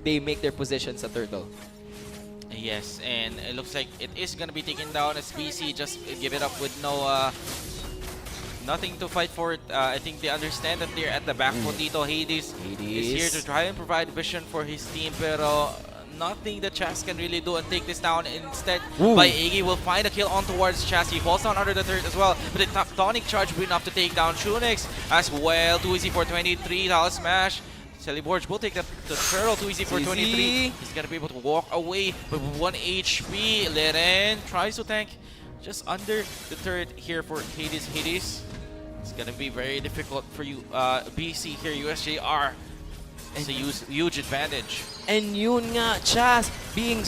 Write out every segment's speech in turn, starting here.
they make their position sa turtle. Yes, and it looks like it is gonna be taken down as BC just give it up with no nothing to fight for it. I think they understand that they're at the back foot dito. Hades is here to try and provide vision for his team, pero nothing that Chas can really do and take this down. Instead, by Iggy will find a kill on towards Chas. He falls down under the turret as well, but the tonic charge will be enough to take down Shunix as well. Too easy for 23. That'll smash. Celiborge will take the turtle. Too easy for 23. He's gonna be able to walk away with 1 HP. Leren tries to tank just under the turret here for Hades. It's gonna be very difficult for you, BC here, USJ-R. It's a huge advantage. And yun nga, Chas being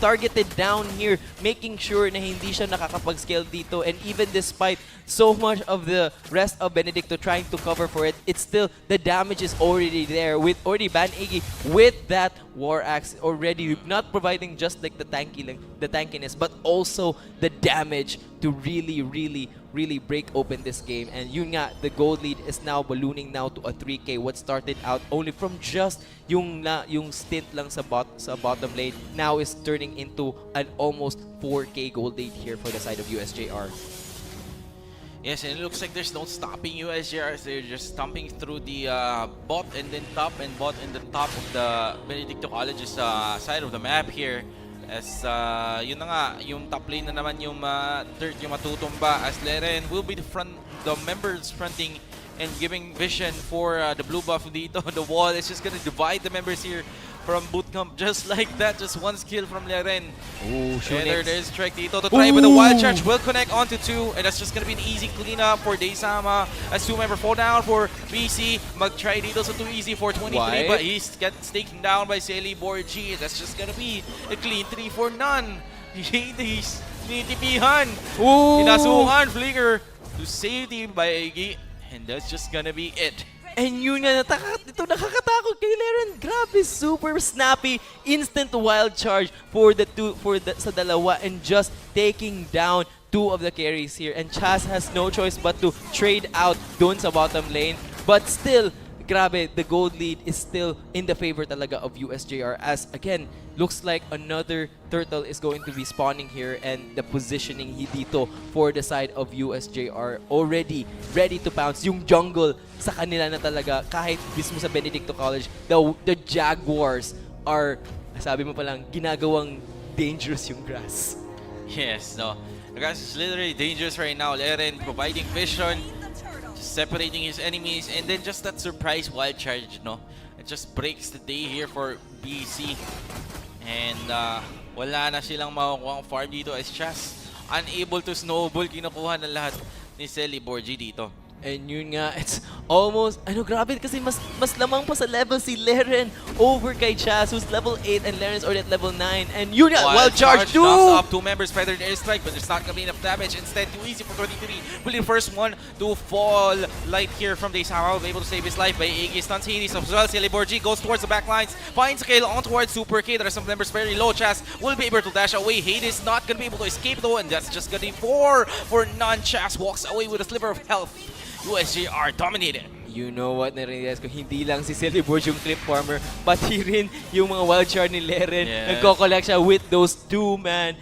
targeted down here, making sure na hindi siya nakakapag-scale dito, and even despite so much of the rest of Benedicto trying to cover for it, it's still, the damage is already there with already Ban Iggy with that War Axe already, not providing just like the tankiness, but also the damage to really break open this game. And yun nga, the gold lead is now ballooning now to a 3K. What started out only from just yung stint lang sa bottom lane now is turning into an almost 4K gold lead here for the side of USJ-R. Yes, and it looks like there's no stopping USJ-R. They're just stomping through the bot and then top and bot and the top of the Benedicto College's side of the map here. As yun na nga, yung top lane na naman yung third yung matutumba as Leren will be the members fronting and giving vision for the blue buff dito. The wall is just gonna divide the members here from bootcamp just like that. Just one skill from Leren. Ooh, There's strike dito to try, but the wild charge will connect onto 2, and that's just gonna be an easy cleanup for Daysama as 2 members fall down for BC. Mag-try dito, so too easy for 23, but he's gets taken down by Celiborge. That's just gonna be a clean 3 for none. Hades, tinitipihan. Inasuhan, Flicker to safety by Iggy, and that's just gonna be it. And yun nga, ito nakakatakot kay Leren. Grabe, super snappy, instant wild charge sa dalawa, and just taking down 2 of the carries here. And Chas has no choice but to trade out doon sa bottom lane. But still, grabe, the gold lead is still in the favor talaga of USJ-R, as again, looks like another turtle is going to be spawning here, and the positioning dito for the side of USJ-R already ready to pounce. Yung jungle sa kanila na talaga, kahit mismo sa Benedicto College, the Jaguars are, sabi mo palang, ginagawang dangerous yung grass. Yes, no. The grass is literally dangerous right now. Leren providing vision, separating his enemies, and then just that surprise wild charge, no? It just breaks the day here for BC. And wala na silang makukuha ang farm dito as Chas unable to snowball. Kinukuha na lahat ni Celiborge dito. And yun nga, it's almost, grabe kasi mas lamang pa sa level si Leren over kay Chas, who's level 8 and Leren's already at level 9. And yun nga, wild charge too! Knocks up 2 members, feathered airstrike, but there's not gonna be enough damage. Instead, too easy for 23. Will be the first one to fall. Light here from Daysama, will be able to save his life by Iggy. Stuns Hades as well. Celiborge goes towards the back lines, finds a kill on towards Super K. There are some members very low. Chas will be able to dash away. Hades not gonna be able to escape though, and that's just gonna be 4 for none. Chas walks away with a sliver of health. USJ-R dominated. You know what, narinig ko, hindi lang si Celiborge yung Clip Farmer, pati rin yung mga wild charge ni Leren. Nagko-collect siya with those two-man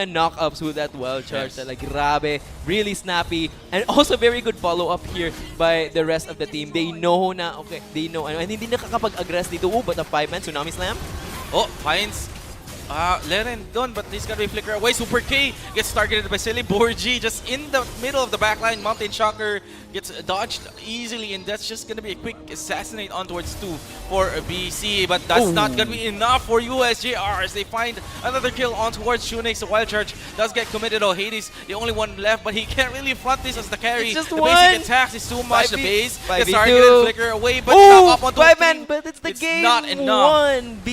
knock-ups with that wild charge. Like, grabe, really snappy. And also very good follow-up here by the rest of the team. They know na, okay, they know, and hindi nakakapag-aggress dito. Oh, but a 5-man Tsunami Slam? Oh, finds Leren done, but he's gonna be flicker away. Super K gets targeted by Celiborge just in the middle of the backline. Mountain Shocker gets dodged easily, and that's just gonna be a quick assassinate on towards 2 for BC. But that's not gonna be enough for USJ-R as they find another kill on towards Shunix. The wild charge does get committed. Oh, Hades, the only one left, but he can't really front this as the carry. It's just the one. basic attacks is too much. The base gets 5v2. targeted, flicker away, but knock up on 5-man, but it's the it's game not enough. 1.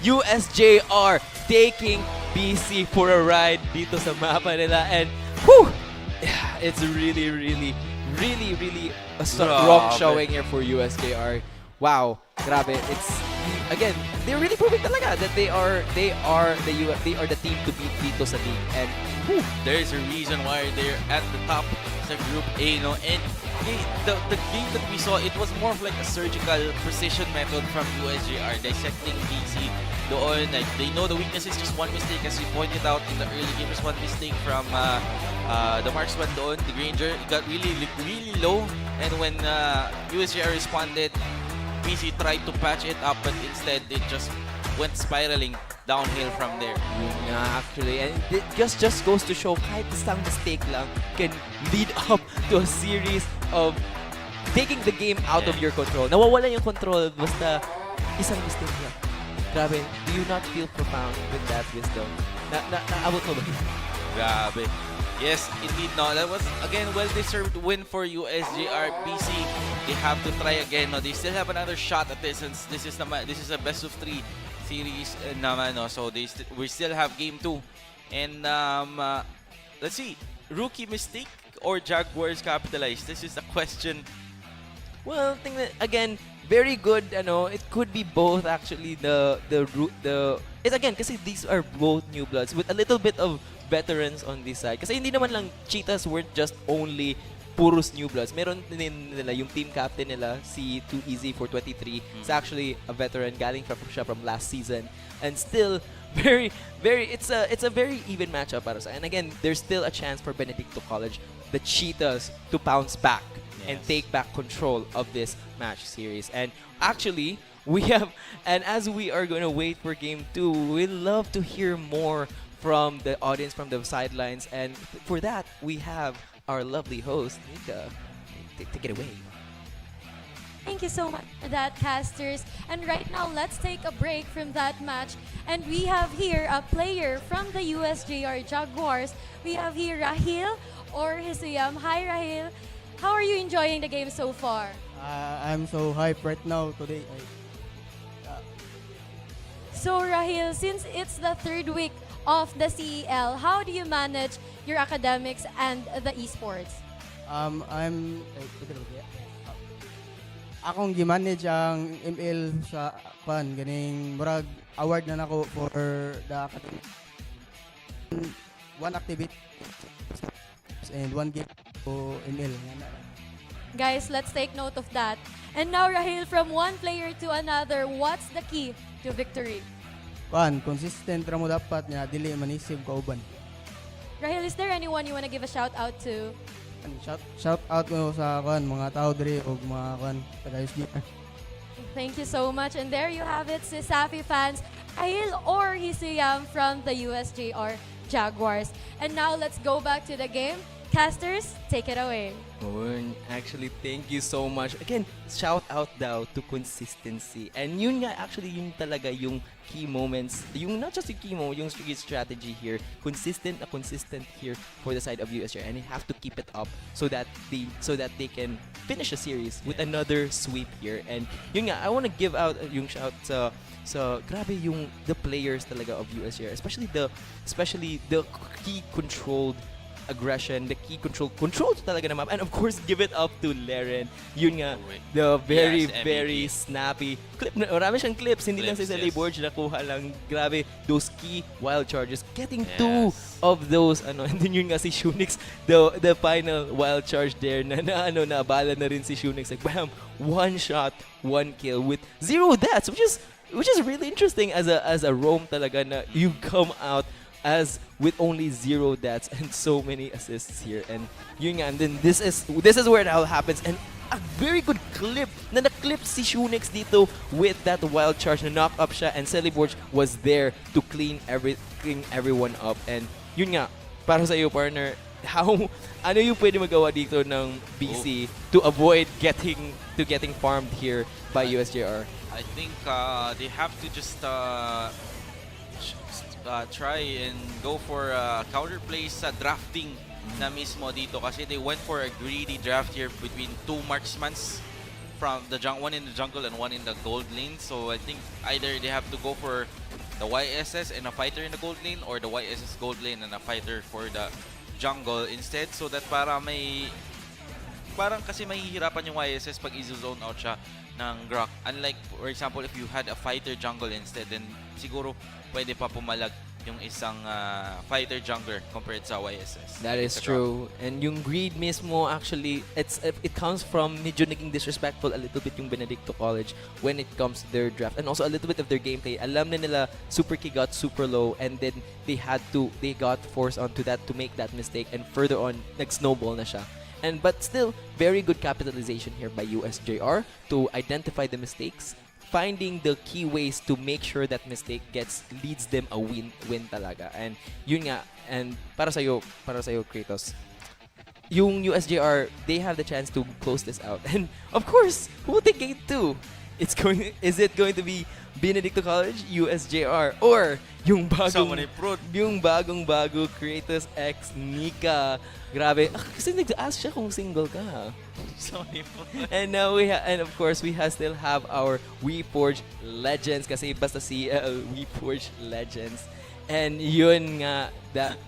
USJ-R taking BC for a ride dito sa mapa nila, and whew, it's really a strong showing here for USJ-R. Wow. grabe, it's again, they're really proving talaga that they are the team to beat dito sa league. And There's a reason why they're at the top sa Group A, no? And the game that we saw, it was more of like a surgical precision method from USJ-R, dissecting BC doon. Like, they know the weaknesses, just one mistake, as you pointed out in the early game, just one mistake from the marksman doon, the Granger. It got really low, and when USJ-R responded, BC tried to patch it up, but instead it just went spiraling downhill from there. yun nga, actually, and it just goes to show kahit isang mistake lang can lead up to a series of taking the game out of your control. Nawawala yung control basta isang mistake lang. Grabe, do you not feel profound with that wisdom? Naabot mo ba? Grabe. Yes, indeed. No, that was again well-deserved win for USJ-R. BC. They have to try again. No, they still have another shot at this, since this is a best of 3 series naman. No, so we still have game 2, and let's see, rookie mistake or Jaguars capitalized. This is a question. Well, again, very good. It could be both actually. It's again kasi these are both new bloods with a little bit of veterans on this side. Kasi hindi naman lang Cheetahs weren't just only puros new bloods. Meron din nila yung team captain nila, si Too Easy for 23. It's actually a veteran galing from last season, and still it's a very even matchup para sa. And again, there's still a chance for Benedicto College, the Cheetahs, to bounce back and take back control of this match series. And actually, as we are going to wait for game 2, we'd love to hear more from the audience, from the sidelines. And for that, we have our lovely host, Nika. Take it away. Thank you so much for that, casters. And right now, let's take a break from that match. And we have here a player from the USJ-R Jaguars. We have here Rahil or Hisuyam. Hi, Rahil. How are you enjoying the game so far? I'm so hyped right now today. So, Rahil, since it's the 3rd week of the CEL, how do you manage your academics and the esports? Akong gi-manage ang ML sa ganing murag award na nako for the academic. One activity and one game to ML. Guys, let's take note of that. And now, Rahil, from one player to another, what's the key to victory? Consistent ra mo dapat nga dili manisib kauban. Rahil, is there anyone you want to give a shout out to? Shout out ko sa mga tao diri og mga taga USJ-R. Thank you so much. And there you have it, si Safi fans, Rahil or Hisuyam from the USJ-R Jaguars. And now let's go back to the game. Casters, take it away. Actually, thank you so much. Again, shout out daw to consistency. And yun nga, actually, yun talaga yung key moments. Yung not just yung key moment, yung strategy here. Consistent here for the side of USJ. And they have to keep it up so that they can finish the series with another sweep here. And yun nga, I want to give out yung shout sa grabe yung the players talaga of USJ, especially the key controlled aggression, the key control talaga na map, and of course give it up to Leren. Yun nga, the very snappy clip. Marami siyang clips, hindi lang si Celeborge nakuha lang. Grabe, those key wild charges, getting 2 of those and then yun nga si Shunix, the final wild charge there na bala na rin si Shunix, like bam, 1 shot, 1 kill with 0 deaths, which is really interesting as a roam talaga na you come out as with only 0 deaths and so many assists here. And yun nga, and then this is where it all happens. And a very good clip na na-clip si Shunix dito with that wild charge na knock up siya, and Celeborge was there to clean everyone up. And yun nga, para sa iyo, partner, ano yung pwede magawa dito ng BC to avoid getting farmed here by USJ-R? I think they have to just try and go for counterplays sa drafting na mismo dito, kasi they went for a greedy draft here between 2 marksmans from one in the jungle and one in the gold lane. So I think either they have to go for the YSS and a fighter in the gold lane, or the YSS gold lane and a fighter for the jungle instead, so that parang kasi mahihirapan yung YSS pag i-zone out siya ng Grok. Unlike, for example, if you had a fighter jungle instead, then siguro pwede pa pumalag yung isang fighter jungler compared sa YSS. That is Sa Grok. true. And yung greed mismo, actually, it comes from medyo naging disrespectful a little bit yung Benedicto College when it comes to their draft. And also a little bit of their gameplay. Alam na nila, Super Key got super low and then they got forced onto that to make that mistake. And further on, nag-snowball na siya. But still, very good capitalization here by USJ-R to identify the mistakes, finding the key ways to make sure that mistake leads them a win talaga. And yun nga, and para sa'yo Kratos, yung USJ-R, they have the chance to close this out. And of course, who will take game 2? Is it going to be Benedicto College, USJ-R, or yung Someone improved. bagong-bago Kratos X Nika? Grabe. Kasi nag-ask siya kung single ka. And now and of course we still have our WeForge Legends kasi basta CL WeForge Legends. And yun nga,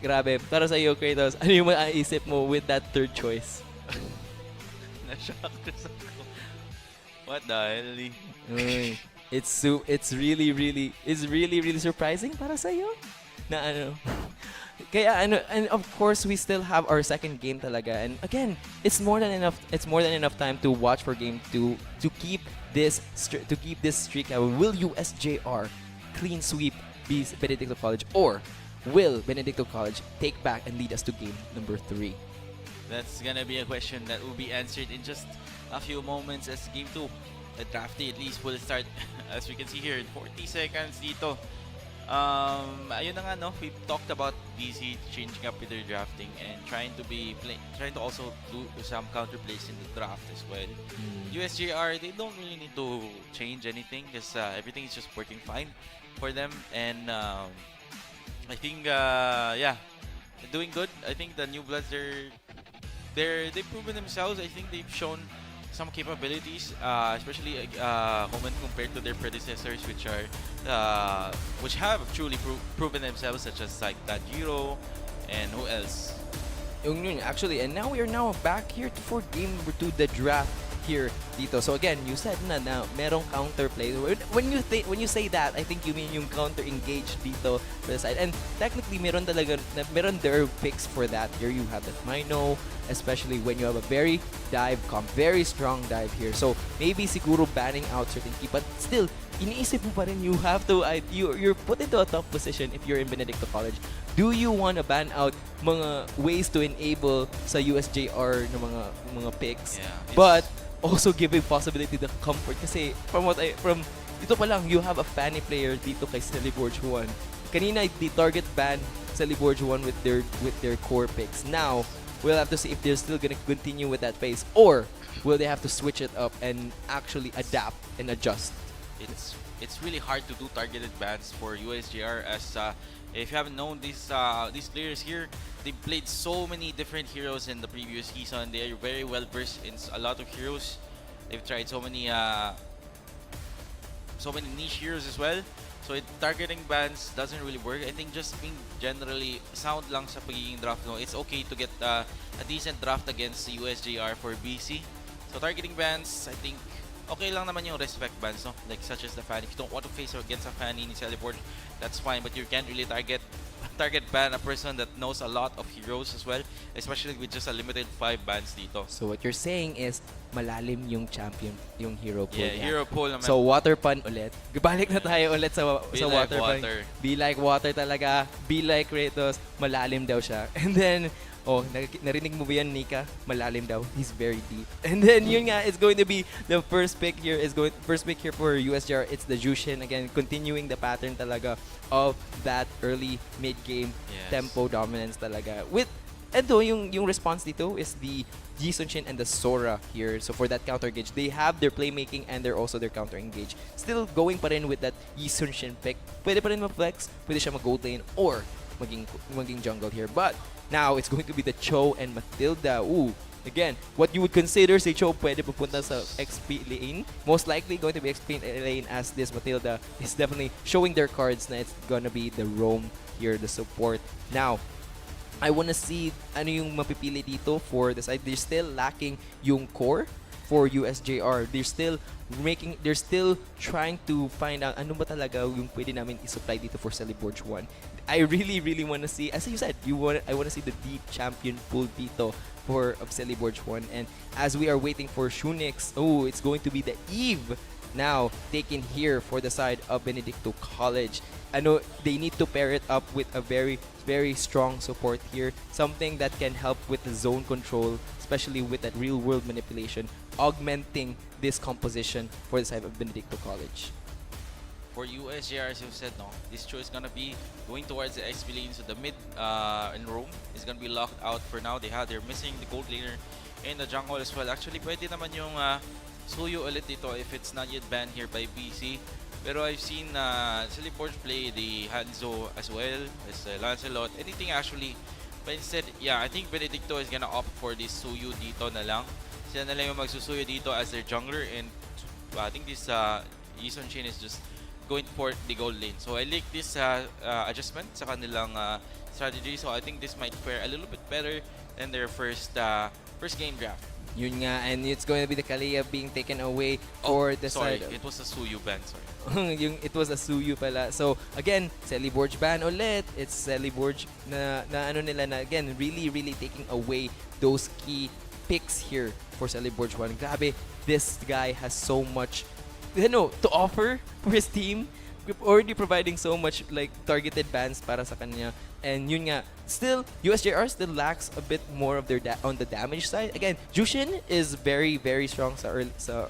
grabe. Para sa iyo Kratos, ano yung maiisip mo with that third choice? Na-shock ako. What the hell? Uy, it's really surprising para sa iyo na ano. Kaya and of course we still have our second game talaga, and again it's more than enough time to watch for game 2 to keep this streak. Will USJ-R clean sweep Benedicto College, or will Benedicto College take back and lead us to game number 3? That's gonna be a question that will be answered in just a few moments as game 2. The drafty at least will start as we can see here in 40 seconds dito. Ayun na nga, no, we've talked about BC changing up with their drafting and trying to also do some counter plays in the draft as well. USJ-R, they don't really need to change anything because everything is just working fine for them, and I think yeah, they're doing good. I think the new bloods they've proven themselves. I think they've shown some capabilities, especially when compared to their predecessors, which have truly proven themselves, such as like Tajiro and who else? Yun, actually, and now we are back here for game number 2, the draft here dito. So again, you said na merong counter play. When you say that, I think you mean yung counter engage dito for the side. And technically, meron their picks for that. Here you have the Mino, especially when you have a very strong dive here. So maybe siguro banning out certain key, but still, iniisip mo pa rin, you have to, you're put into a tough position if you're in Benedicto College. Do you want to ban out mga ways to enable sa USJ-R na mga picks? Yeah, But also giving possibility the comfort kasi from dito pa lang, you have a Fanny player dito kay Celiborge 1. Kanina the target ban Celiborge 1 with their core picks. Now we'll have to see if they're still gonna continue with that pace, or will they have to switch it up and actually adapt and adjust. It's really hard to do targeted bans for USJ-R, as if you haven't known, these players here, they played so many different heroes in the previous season. They are very well versed in a lot of heroes. They've tried so many niche heroes as well. So targeting bans doesn't really work. I think just being generally sound lang sa pagiging draft, no, it's okay to get a decent draft against USJ-R for BC. So targeting bans, I think okay lang naman yung respect bans, no? Like such as the Fanny. If you don't want to face against a Fanny ni Celiborge, that's fine, but you can't really target ban a person that knows a lot of heroes as well, especially with just a limited 5 bans dito. So what you're saying is malalim yung champion, yung hero pool. Yeah, hero pool naman. So water pun ulit. Balik na tayo ulit sa Be like water pun. water. Be like water talaga. Be like Kratos. Malalim daw siya. And then narinig mo ba yan, Nika? Malalim daw. He's very deep. And then yun nga, it's going to be the first pick here for USJ-R. It's the Jushin, again, continuing the pattern talaga of that early mid-game tempo dominance talaga. Yung response dito is the Jisonshin and the Sora here. So for that counter engage, they have their playmaking and they're also their counter engage. Still going pa rin with that Jisonshin pick. Pwede pa rin ma-flex, pwede siya mag-gold lane or maging jungle here. But now it's going to be the Cho and Matilda. Ooh, again, what you would consider si Cho pwede pupunta sa XP lane. Most likely going to be XP lane, as this Matilda is definitely showing their cards na it's gonna be the roam here, the support. Now, I wanna see ano yung mapipili dito for the side. They're still lacking yung core for USJ-R. They're still they're still trying to find out ano ba talaga yung pwede namin i-supply dito for Celeborge 1. I really want to see, as you said, I want to see the deep champion pool dito of Celeborge 1. And as we are waiting for Shunix, it's going to be the Eve now taken here for the side of Benedicto College. I know they need to pair it up with a very strong support here, something that can help with the zone control, especially with that real world manipulation, augmenting this composition for the side of Benedicto College. For USJ-R, as you said, no, this show is gonna be going towards the XP lane, so the mid in Rome is gonna be locked out for now. They're missing the gold laner and the jungle as well. Actually, pwede naman yung Suyo ulit dito if it's not yet banned here by BC. Pero I've seen Celeborge play the Hanzo as well as Lancelot, anything actually. But instead, yeah, I think Benedicto is gonna opt for this Suyo dito na lang. Sila na lang yung magsusuyo dito as their jungler, and I think this Yison Shin is just going for the gold lane. So I like this adjustment sa kanilang strategy. So I think this might fare a little bit better than their first game draft. Yun nga, and it's going to be the Kalia being taken away for the sorry, side of... it was a Suyu ban, sorry. It was a Suyu pala. So, again, Celeborge ban ulit. It's Celeborge na ano nila na, again, really taking away those key picks here for Celeborge 1. Grabe, this guy has so much, to offer for his team. We're already providing so much like targeted bans para sa kanya, and yun nga, still USJ-R still lacks a bit more of their on the damage side. Again, Jushin is very strong sa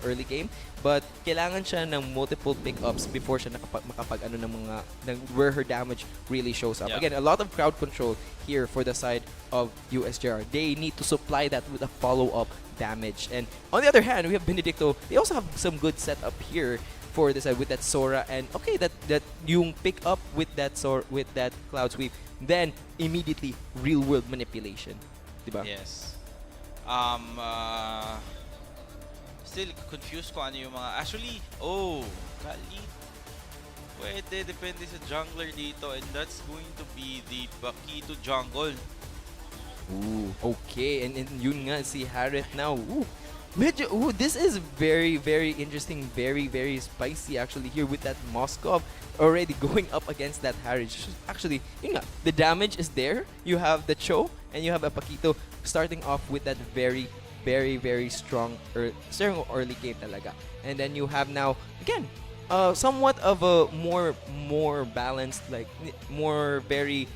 early game, but kailangan siya ng multiple pickups before siya makapag ano ng where her damage really shows up. Yeah. Again, a lot of crowd control here for the side of USJ-R. They need to supply that with a follow-up damage. And on the other hand, we have Benedicto. They also have some good setup here for this side with that Sora, and okay, that yung pick up with that cloud sweep, then immediately real world manipulation, diba? Yes. Still confused ko ano yung mga actually. Kali. Pwede depende sa jungler dito, and that's going to be the Pakito jungle. Okay, and yun nga si Harith now. This is very interesting, very spicy actually here with that Moskov already going up against that Harith. Actually, yun nga, the damage is there. You have the Cho and you have a Paquito starting off with that very strong early game talaga. And then you have now again somewhat of a more balanced, like more very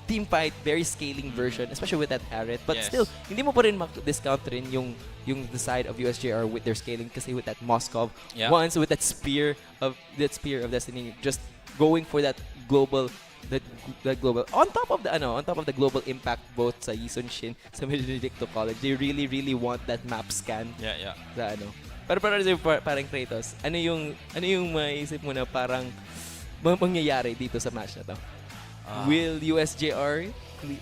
team fight, very scaling version, especially with that Harith. But Yes. still, hindi mo pa rin discount rin yung the side of USJ-R with their scaling, kasi with that Moskov, Yeah. once with that spear of destiny, just going for that global on top of the global impact both sa Yison Shin, sa Benedicto College. They really want that map scan Yeah. sa ano. Pero parang Kratos, ano yung maiisip mo na parang mangyayari dito sa match na to? Will USJ-R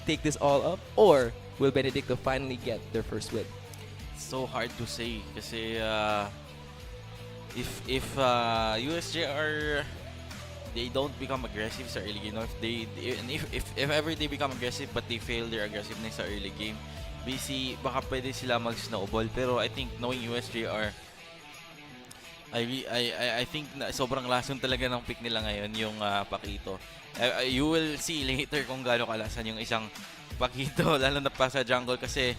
take this all up, or will Benedicto finally get their first win? So hard to say kasi if USJ-R they don't become aggressive sa early game, if ever they become aggressive but they fail their aggressiveness sa early game, BC baka pwede sila mag-snowball. Pero I think knowing USJ-R, I think na sobrang lason talaga ng pick nila ngayon yung Pakito. You will see later kung gaano kalasan yung isang Pakito, lalo na pa sa jungle, kasi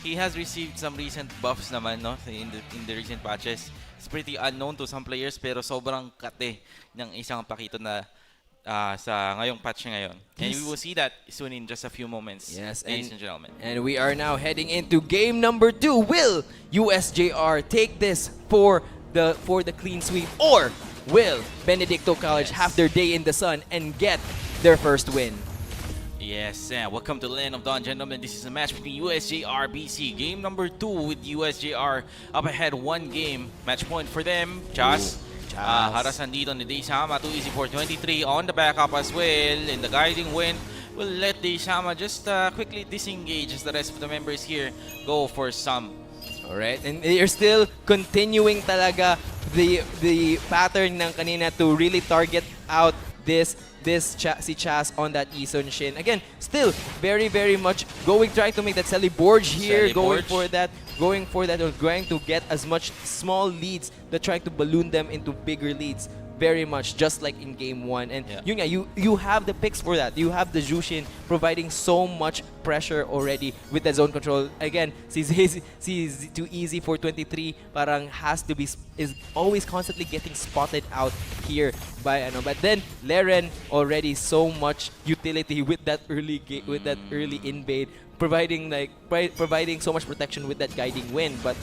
he has received some recent buffs naman, no, in the recent patches. It's pretty unknown to some players, pero sobrang kate ng isang Pakito na sa ngayong patch ngayon. And we will see that soon in just a few moments, Yes, ladies and gentlemen. And we are now heading into game number 2. Will USJ-R take this for the clean sweep, or will Benedicto College have their day in the sun and get their first win? Yes, welcome to the Land of Dawn, gentlemen. This is a match between USJ-R BC. Game number 2 with USJ-R up ahead 1 game. Match point for them. Chas. Harasan dito ni Daysama. 2-easy-4-23 on the backup as well. In the guiding wind, will let Daysama just quickly disengage as the rest of the members here go for some. Alright, and they're still continuing talaga the pattern ng kanina to really target out si Chas on that Eason Shin. Again, still very much trying to make that Selly Borge here, going for that, or trying to get as much small leads, that trying to balloon them into bigger leads. Very much just like in game 1, and you have the picks for that. You have the Jushin providing so much pressure already with the zone control. Again, si too easy for 23. Parang is always constantly getting spotted out here by but then Leren already so much utility with that early invade, providing so much protection with that guiding wind. But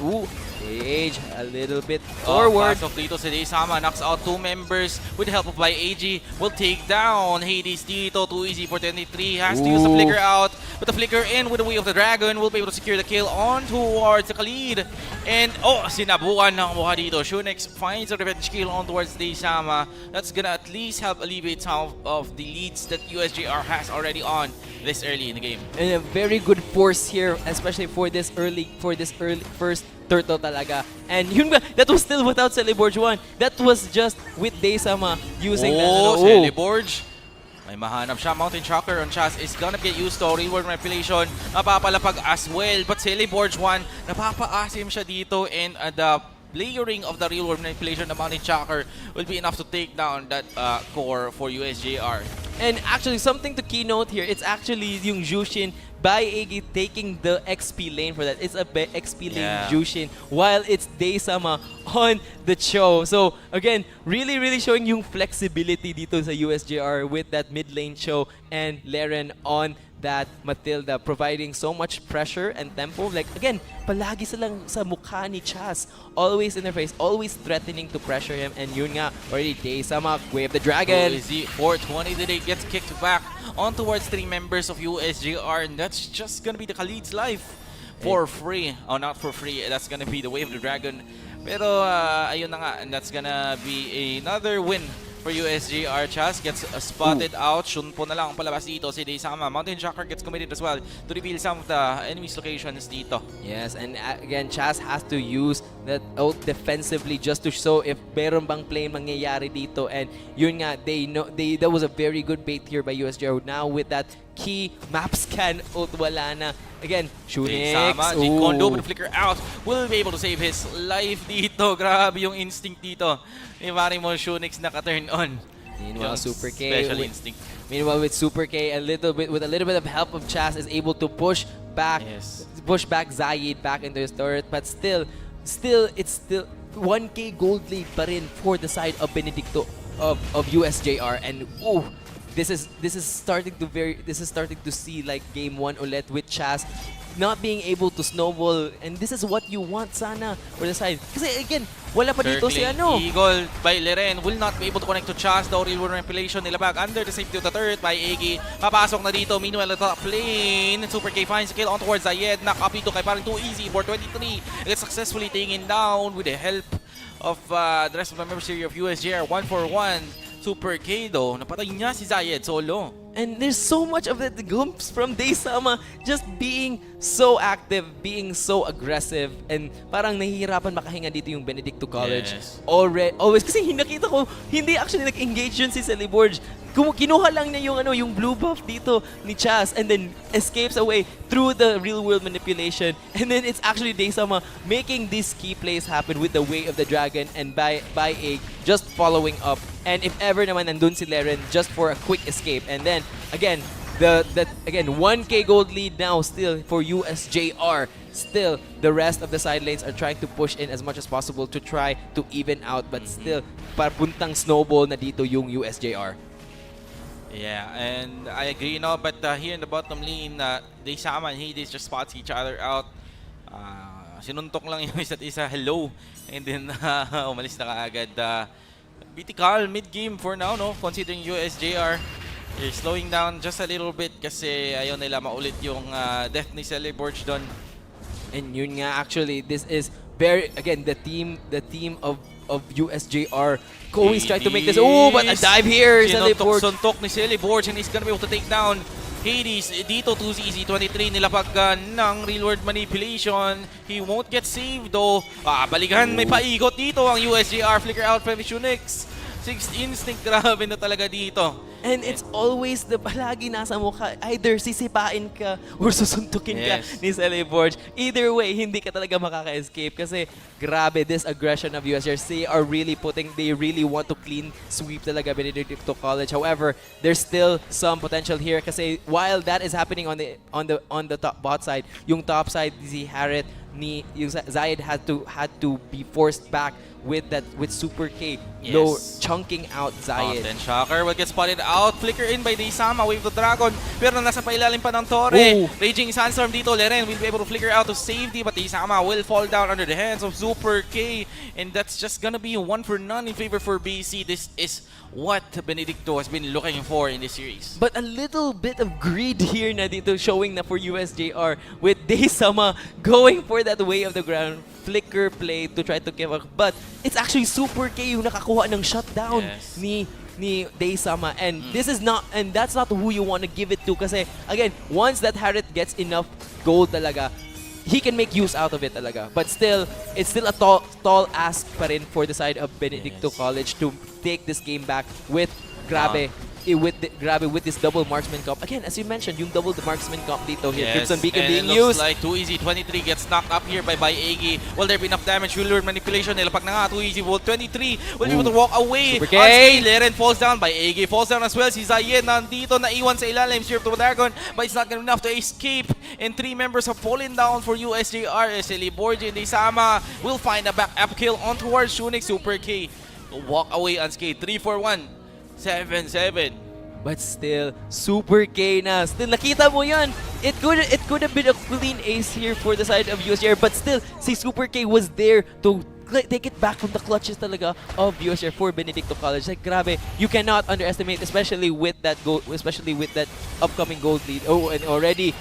Age a little bit forward. Pasok dito si Daysama, knocks out 2 members with the help of by AG. Will take down Hades dito. Too easy for 23. Has to use the flicker out, but the flicker in with the way of the dragon will be able to secure the kill on towards the Khalid. And sinabuan ng buha dito. Shunix finds a revenge kill on towards Daysama. That's gonna at least help alleviate some of the leads that USJ-R has already on this early in the game. And a very good force here, especially for this early first turtle talaga. And yun ba, that was still without Celeborge 1. That was just with Daysama using Celeborge. May mahanap siya. Mountain Shocker on Chas is gonna get used to reward manipulation. Napapalapag as well. But Celeborge 1, napapaasim siya dito, and the layering of the real world manipulation of Mountain Shocker will be enough to take down that core for USJ-R. And actually, something to keynote here, it's actually yung Jushin by Iggy taking the XP lane for that. It's a XP lane Jushin, while it's Daysama on the show. So again, really showing yung flexibility dito sa USJ-R with that mid lane show, and Leren on that Matilda, providing so much pressure and tempo. Like again, palagi silang sa mukha ni Chas, always in their face, always threatening to pressure him. And yun nga, already Daysama, Wave the Dragon. 420 today gets kicked back on towards 3 members of USJ-R, and that's just gonna be the Khalid's life for free. Oh, not for free. That's gonna be the Wave of the Dragon. Pero ayun na nga, and that's gonna be another win for USJ-R. Chas gets spotted out. Shunpo na lang ang palabas dito si Daysama. Mountain Shocker gets committed as well to reveal some of the enemy's locations dito. Yes, and again, Chas has to use that ult defensively just to show if meron bang play mangyayari dito. And yun nga, that was a very good bait here by USJ-R. Now with that key map scan ult, wala na. Again, Shunix. Kondo with the flicker out will be able to save his life dito. Grabe yung instinct dito ni Marimo Shunix naka-turn on. Meanwhile, Super K special instinct. Meanwhile, with Super K, with a little bit of help of Chas, is able to push back Zayid back into his turret. But still, it's still 1K gold lead pa rin for the side of Benedicto of USJ-R. And this is starting to see like game 1 ulit with Chas not being able to snowball, and this is what you want sana for the side. Kasi again, wala pa dito si Eagle by Leren will not be able to connect to Chas. The real world manipulation nila back under the safety of the turret by Iggy. Papasok na dito. Meanwhile, the top lane. Super K finds the kill on towards Zayed. Knock up dito kay parang too easy for 23. It's successfully taken down with the help of the rest of the members here of USJ-R. 1-for-1. Super K though, napatay niya si Zayed solo. And there's so much of it comes from Daysama just being so active, being so aggressive, and parang nahihirapan makahinga dito yung Benedicto College. Yes. Always kasi nakita ko, hindi actually nag-engage yun si Celeborge. Kinuha lang niya yung blue buff dito ni Chas, and then escapes away through the real world manipulation. And then it's actually Daysama making these key plays happen with the Way of the Dragon and by Egg just following up. And if ever naman nandun si Leren just for a quick escape. And then again, again 1K gold lead now still for USJ-R. Still, the rest of the side lanes are trying to push in as much as possible to try to even out, but still papuntang snowball na dito yung USJ-R. Yeah, and I agree, but here in the bottom lane, Daysama and Hades just spots each other out. Sinuntok lang yung isa't isa, hello, and then umalis na kaagad. Critical mid-game for now, considering USJ-R. They're slowing down just a little bit kasi ayaw nila maulit yung death ni Celeborge doon. And yun nga, actually, this is again, the team of USJ-R always try to make this. But a dive here, Celeborge. Suntok ni Celeborge, and he's gonna be able to take down Hades. Dito, 2ZZ23, nilapag ng real world manipulation. He won't get saved though. Balikan, may paigot dito ang USJ-R. Flicker out from Shunix. Sixth instinct, grabe na talaga dito. And it's always the palagi nasa mukha. Either sisipain ka or susuntukin ka Yes. ni Celeborge. Either way, hindi ka talaga makaka-escape kasi grabe this aggression of USR. They really want to clean sweep talaga Benedicto College. However, there's still some potential here kasi while that is happening on the top bot side, yung top side si Harriet yung Zayed had to be forced back with Super K low Yes. chunking out Zayed. Then Shocker will get spotted out. Flicker in by Daysama. Wave the Dragon. Pero nasa pailalim pa ng Torre. Ooh. Raging Sandstorm dito. Leren will be able to flicker out to safety. But Daysama will fall down under the hands of Super K. And that's just gonna be 1-for-none in favor for BC. This is what Benedicto has been looking for in this series. But a little bit of greed here na dito showing na for USJ-R with Daysama going for that way of the ground flicker play to try to give up. But it's actually Super K yung nakakuha ng shutdown Yes. ni Daysama, and that's not who you want to give it to kasi again, once that Harriet gets enough gold talaga, he can make use out of it talaga. But still, it's still a tall ask pa rin for the side of Benedicto Yes. College to take this game back with grabe with this double marksman comp. Again, as you mentioned, yung double marksman comp dito here. Crimson Beacon and being it looks used. like 2easy 23 gets knocked up here by Iggy. Will there be enough damage? Will lure manipulation? Nilapag na nga 2easy. Will 23 will be able to walk away. Super K. Unscathed. Leren falls down by Iggy. Falls down as well. Si Zayed nandito na iwan sa ilalim. Sirp to Dragon, but it's not gonna be enough to escape. And 3 members have fallen down for USJ-R. Celeborge and Daysama will find a back up kill on towards Shunix. Super K walk away unscathed. 3-4-1. 7-7. But still, Super K na. Still, nakita mo yun. It could have been a clean ace here for the side of USJR, but still, si Super K was there to take it back from the clutches talaga of USJR for Benedicto College. Like, grabe, you cannot underestimate, especially with that upcoming gold lead. Oh, and already,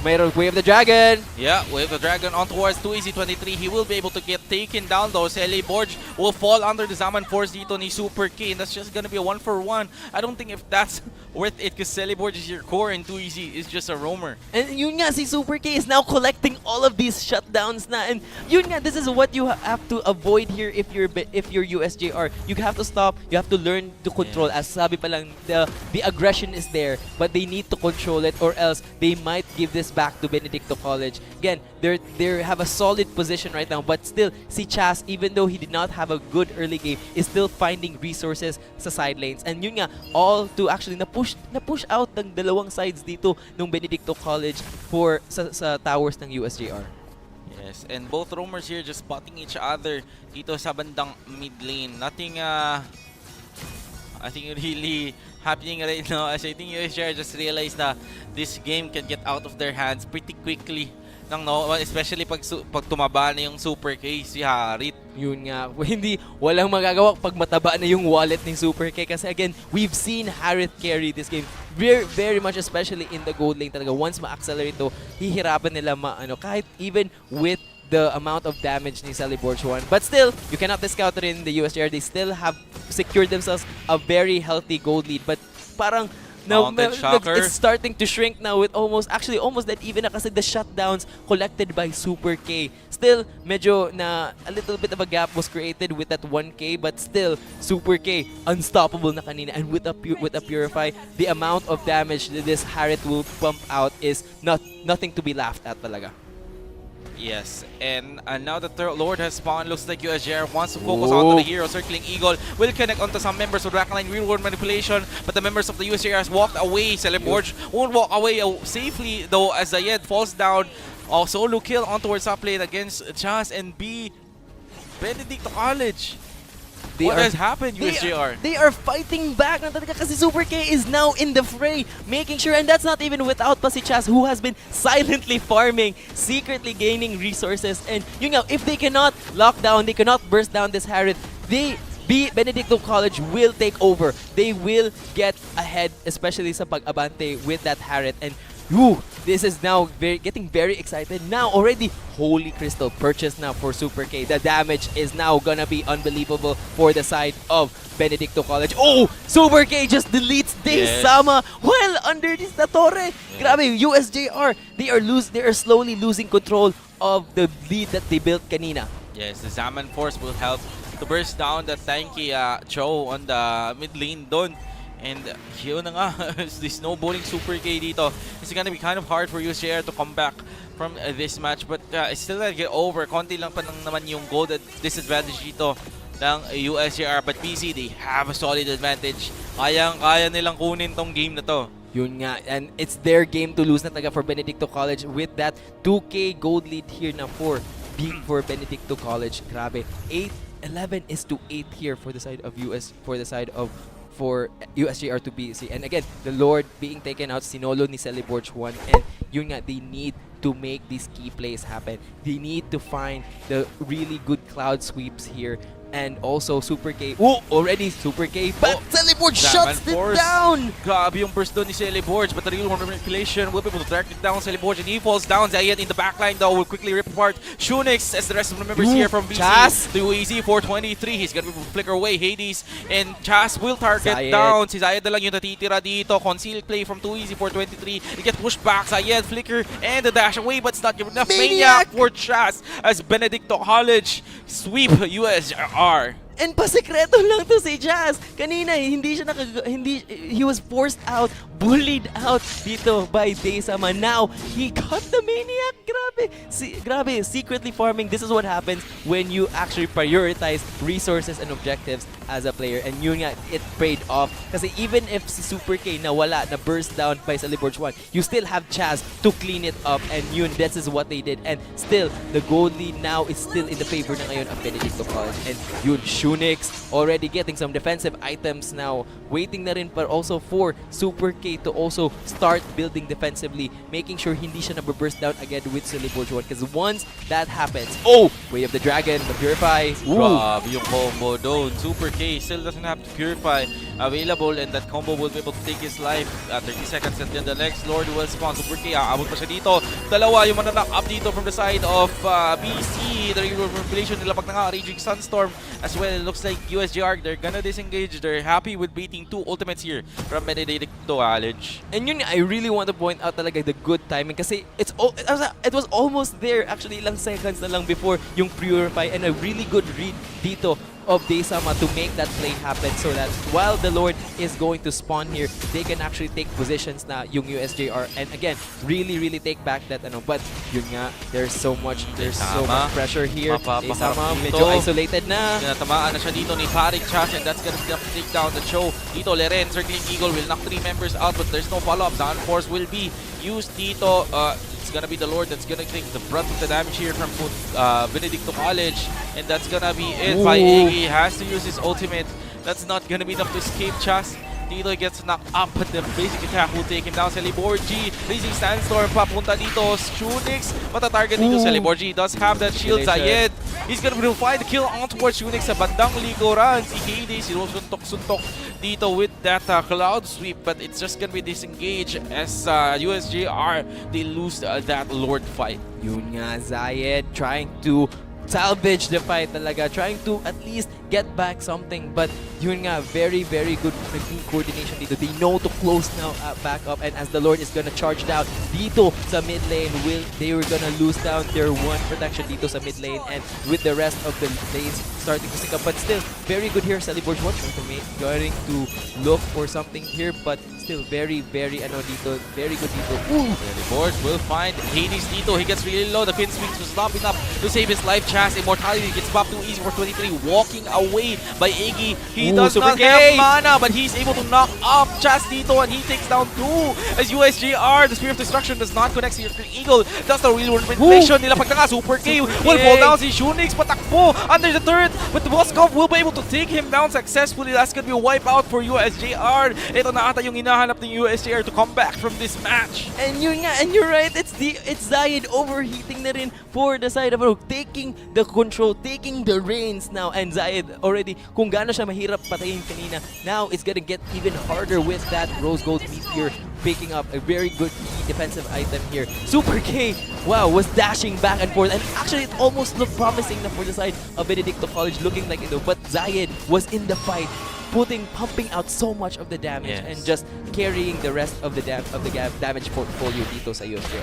mayroon Way of the Dragon. Yeah, Wave the Dragon on towards 2easy 23. He will be able to get taken down though. Celeborge will fall under the Zaman Force dito ni Super K, and that's just gonna be a 1-for-1. I don't think if that's worth it because Celeborge is your core and 2easy is just a roamer. And yun nga, si Super K is now collecting all of these shutdowns na. And yun nga, this is what you have to avoid here if you're USJR. You have to stop, you have to learn to control. As sabi pa lang, the aggression is there, but they need to control it or else they might give this back to Benedicto College. Again, they have a solid position right now, but still, si Chas, even though he did not have a good early game, is still finding resources sa side lanes. And yun nga, all to actually na-push out ng dalawang sides dito ng Benedicto College sa towers ng USJR. Yes, and both roamers here just spotting each other dito sa bandang mid lane. Nothing I think really happening right now as I think USJR just realized na this game can get out of their hands pretty quickly. Especially pag tumaba na yung Super K si Harit. Yun nga, walang magagawa pag mataba na yung wallet ng Super K kasi again, we've seen Harith carry this game very, very much, especially in the gold lane talaga. Once ma-accelerate to, hihirapan nila kahit even with the amount of damage ni Celeborge 1. But still, you cannot discount it in the USJR. They still have secured themselves a very healthy gold lead. But parang it's starting to shrink now with almost that even na kasi the shutdowns collected by Super K. Still, medyo na a little bit of a gap was created with that 1K, but still, Super K, unstoppable na kanina. And with a Purify, the amount of damage that this Harriet will pump out is nothing to be laughed at talaga. Yes, and now that the Lord has spawned, looks like USJR wants to focus onto the hero. Circling Eagle will connect onto some members of Rackline Real World Manipulation, but the members of the USJR has walked away. Celeborge won't walk away safely though as Zayed falls down. Solo kill on towards top lane against Chas and B. Benedicto College. What has happened, USJR? They are fighting back na talaga kasi Super K is now in the fray, making sure, and that's not even without pa si Chas, who has been silently farming, secretly gaining resources. And yun nga, if they cannot lock down, they cannot burst down this Harriet, Benedicto College will take over. They will get ahead, especially sa pag-abante with that Harriet. And this is now getting very excited. Now already, Holy Crystal purchased now for Super K. The damage is now gonna be unbelievable for the side of Benedicto College. Oh, Super K just deletes Daysama while under this Torre. Grabe, USJR, they are slowly losing control of the lead that they built kanina. Yes, the Zaman Force will help to burst down the tanky Cho on the mid lane doon. And yun na nga, the snowballing Super K dito. It's gonna be kind of hard for USJ-R to come back from this match. But it's still gonna get over. Konti lang pa naman yung gold disadvantage dito ng USJ-R. But PC, they have a solid advantage. Kaya nilang kunin tong game na to. Yun nga, and it's their game to lose na taga for Benedicto College with that 2K gold lead here na for Benedicto College. Grabe, 8-11 is to 8 here for the side of for USJ-R to BC. And again, the Lord being taken out, sinolo ni Celiborge 1, and yun nga, they need to make these key plays happen. They need to find the really good cloud sweeps here. And also Super K. Oh, already Super K. But Celiborge shuts it down! Grabe yung burst doon ni Celiborge, but the real one manipulation will be able to track it down. Celiborge, and he falls down. Zayed in the backline though will quickly rip apart Shunix as the rest of the members here from BC. Chas. To easy 423. He's gonna be able to flicker away Hades, and Chas will target Zayed down. Si Zayed na lang yung natitira dito. Concealed play from 2easy 423. He gets pushed back. Zayed flicker and the dash away, but it's not enough. Maniac for Chas as Benedicto College sweep USJ-R. And pasekreto lang to si Jazz. Kanina, he was forced out, bullied out dito by Daysama. Now, he got the Maniac. Grabe, secretly farming. This is what happens when you actually prioritize resources and objectives as a player. And yun nga, it paid off. Kasi even if si Super K nawala, na burst down by Celiborge 1, you still have Chaz to clean it up. And yun, this is what they did. And still, the gold lead now is still in the favor na ngayon of Benedicto College. And yun, Shunix already getting some defensive items now. Waiting na rin pa also for Super K to also start building defensively, making sure hindi siya nababurst down again with Celiborge 1. Because once that happens, Way of the Dragon, the Purify. Grabe yung combo doon. Super K still doesn't have to Purify available, and that combo will be able to take his life. 30 seconds, and then the next Lord will spawn. Super K, aabot pa siya dito. Dalawa yung mananlock up dito from the side of BC. The manipulation nila pag nga Raging Sunstorm as well. It looks like USJ-R, they're gonna disengage. They're happy with beating 2 ultimates here from Benedicto College. And yun, I really want to point out talaga the good timing kasi it was almost there. Actually, ilang seconds na lang before yung Purify, and a really good read dito of Daysama to make that play happen so that while the Lord is going to spawn here, they can actually take positions na yung USJ-R, and again, really take back that but yun nga, there's so much pressure here. Daysama medyo isolated na. Tinatamaan na siya dito ni Parik Chas, and that's gonna take down the show. Dito, Leren, Circling Eagle will knock 3 members out, but there's no follow-up. Down Force will be used dito. It's gonna be the Lord that's gonna take the brunt of the damage here from Benedicto College, and that's gonna be it. By Iggy has to use his ultimate. That's not gonna be enough to escape Chas. Dito gets knocked up, but the basic attack will take him down. Celiborge, Raging Sandstorm, papunta dito. Shunix, matatarget dito. Celiborge does have that shield. Zayed, he's gonna find the kill on towards Shunix sa bandang likuran. Si KD, sinusuntok-suntok dito with that cloud sweep, but it's just gonna be disengaged as USJ-R, they lose that Lord fight. Yun nga, Zayed trying to salvage the fight talaga, trying to at least get back something, but yun nga, very good coordination dito. They know to close now back up, and as the Lord is gonna charge down dito sa mid lane, they were gonna lose down their one protection dito sa mid lane, and with the rest of the lanes starting to sync up, but still very good here. Celiborge going to look for something here, but still very very good dito. Celiborge will find Hades dito. He gets really low. The pin swings was not enough to save his life. Chance immortality gets buffed too easy for 23. Walking away by Iggy. He does not have mana, but he's able to knock up Chaz dito, and he takes down 2 as USJ-R. The Spear of Destruction does not connect to Eagle. That's the real manipulation nila. Pagka nga Super K will fall down. Si Shunix patakbo under the turret, but Moskov will be able to take him down successfully. That's gonna be a wipeout for USJ-R. Ito na ata yung hinahanap ng USJ-R to come back from this match. And yun nga, and you're right, it's Zayed overheating na rin for the side of taking the control, taking the reins now, and Zayed already, kung gaano siya mahirap patayin kanina, now it's gonna get even harder with that Rose Gold Meteor picking up a very good key defensive item here. Super K, wow, was dashing back and forth, and actually it almost looked promising na for the side of Benedicto College, looking like but Zayed was in the fight, pumping out so much of the damage, and just carrying the rest of the damage portfolio dito sa USJ.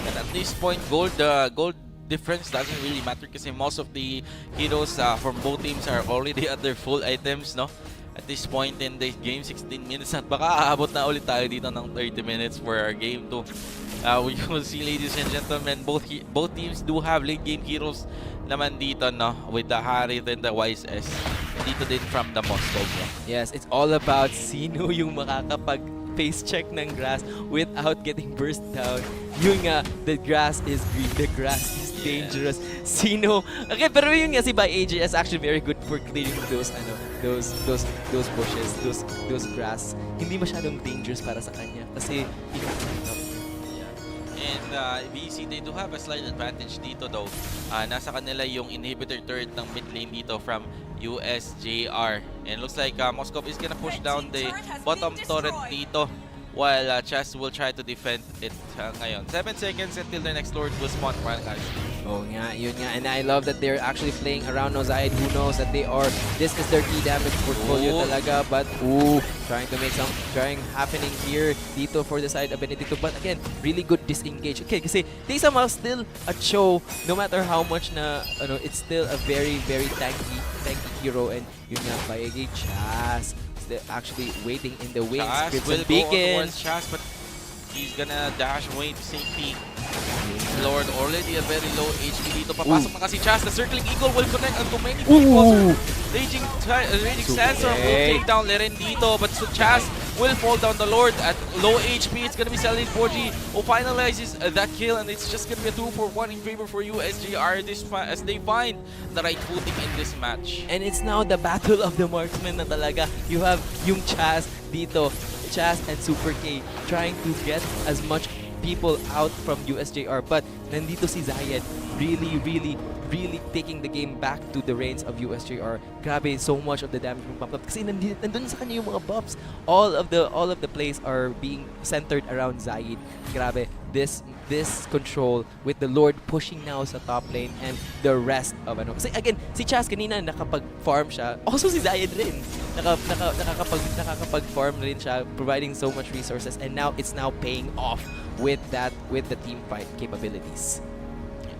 And at this point, gold difference doesn't really matter kasi most of the heroes from both teams are already at their full items, no? At this point in the game, 16 minutes at baka aabot na ulit tayo dito ng 30 minutes for our game 2. We will see, ladies and gentlemen, both teams do have late game heroes naman dito, no? With the Harit and the Wise S. Dito din from the Moscow. Yes, it's all about sino yung makakapag face check ng grass without getting burst down. Yun nga, the grass is green, the grass is dangerous. Sino? Okay, pero yun nga si by AJ is actually very good for clearing those bushes, those grass. Hindi masyadong dangerous para sa kanya kasi And BC, they do have a slight advantage dito though. Nasa kanila yung inhibitor turret ng mid lane dito from USJ-R. And looks like Moscow is gonna push down the bottom turret dito while Chess will try to defend it ngayon. 7 seconds until the next Lord will spawn, guys. oh nga, yun nga. And I love that they're actually playing around Nozayed. Who knows that this is their key damage portfolio talaga. But, trying to make trying happening here dito for the side of Benedicto. But again, really good disengage. Okay, kasi they somehow still a show, no matter how much na, it's still a very, very tanky hero. And yun nga, Bayagi Chas actually waiting in the wings. Chas will go towards Chas, but he's gonna dash away to safety. Lord already a very low HP dito. Papasok na kasi Chas. The Circling Eagle will connect onto many people. Raging Sandstorm will take down Leren dito. But so Chas will fall down the Lord at low HP. It's gonna be Selling 4G who finalizes that kill. And it's just gonna be a 2-for-1 in favor for USJ-R as they find the right footing in this match. And it's now the battle of the marksmen na talaga. You have yung Chas dito. Chas and Super K trying to get as much people out from USJ-R, but nandito si Zayed really taking the game back to the reins of USJ-R. Grabe, so much of the damage being pumped up kasi nandun sa kanya yung mga buffs. All of the plays are being centered around Zayed. Grabe, this control with the Lord pushing now sa top lane and the rest of kasi again, si Chas kanina nakapag-farm siya. Also si Zayed rin. Nakakapag-farm rin siya, providing so much resources, and now it's paying off with the team fight capabilities.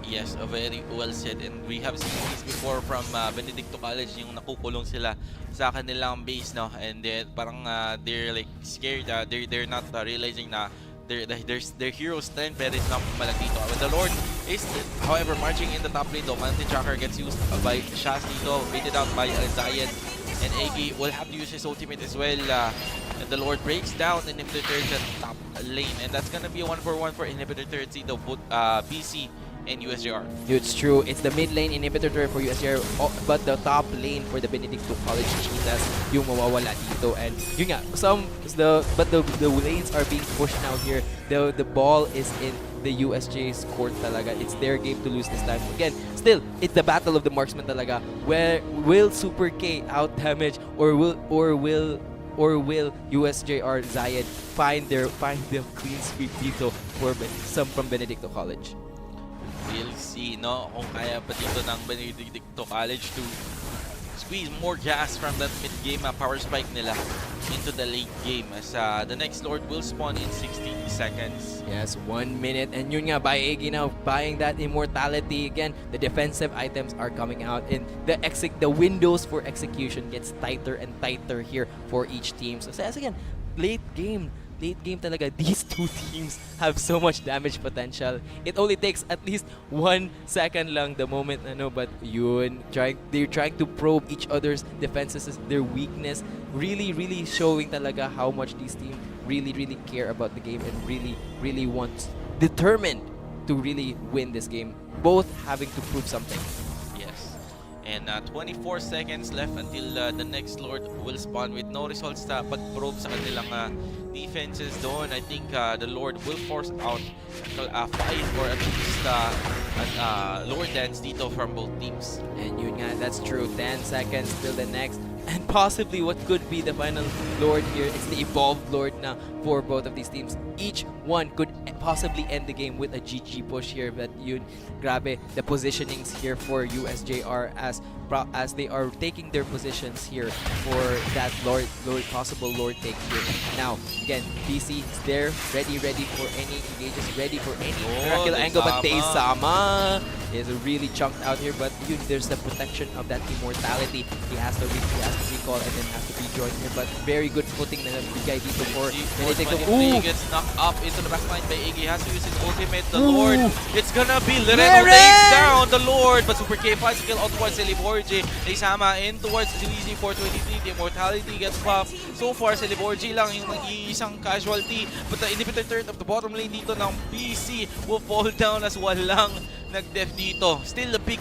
Yes, very well said. And we have seen this before from Benedicto College, yung nakukulong sila sa kanilang base, no? And parang they're like scared. They're not realizing na their hero's strength pero is not malang dito. When the Lord is, however, marching in the top lane though, Manatee Tracker gets used by Shaz dito, baited out by Zayed. And Egi will have to use his ultimate as well. And the Lord breaks down Inhibitor Turrets at top lane. And that's gonna be a 1-for-1 for Inhibitor Turrets dito, both BC and USJ-R. It's true. It's the mid lane inhibitor turret for USJ-R, but the top lane for the Benedicto College Cheetahs yung mawawala dito. And yun nga, the lanes are being pushed now here. The ball is in the USJ's court talaga. It's their game to lose this time. Again, still, it's the battle of the marksman talaga. Where will Super K out damage or will USJ-R Zayed find the clean sweep dito for some from Benedicto College? We'll see, no, kung kaya pa dito ng Benedicto College to squeeze more gas from that mid-game power spike nila into the late game as the next Lord will spawn in 60 seconds. Yes, 1 minute, and yun nga, by Iggy now buying that immortality again. The defensive items are coming out, and the windows for execution gets tighter and tighter here for each team. So again, late game talaga, these two teams have so much damage potential. It only takes at least 1 second lang the moment, but they're trying to probe each other's defenses, their weakness, really showing talaga how much these teams really care about the game and really determined to really win this game, both having to prove something. And 24 seconds left until the next Lord will spawn with no results na pag-probe sa kanilang defenses doon. I think the Lord will force out a fight or at least Lord dance dito from both teams. And yun nga, that's true. 10 seconds till the next. And possibly what could be the final Lord here is the evolved Lord na for both of these teams. Each one could possibly end the game with a GG push here. But yun, grabe, the positionings here for USJ-R as as they are taking their positions here for that possible Lord take here. Now, again, BC is there, ready for any engages, ready for any miraculous angle, but Daysama is really chunked out here, but there's the protection of that immortality. He has to recall and then has to rejoin here, but very good footing na bigay dito for Benedict. He gets knocked up into the backline by Iggy. He has to use his ultimate. The Lord, it's gonna be Leren who takes down the Lord, but Super K finds a kill out towards Celiborgi. Daysama in towards Luigi 423. The immortality gets popped. So far, Celiborgi lang yung isang casualty, but the inhibitor turret of the bottom lane dito ng BC will fall down as walang nag-def dito. Still a big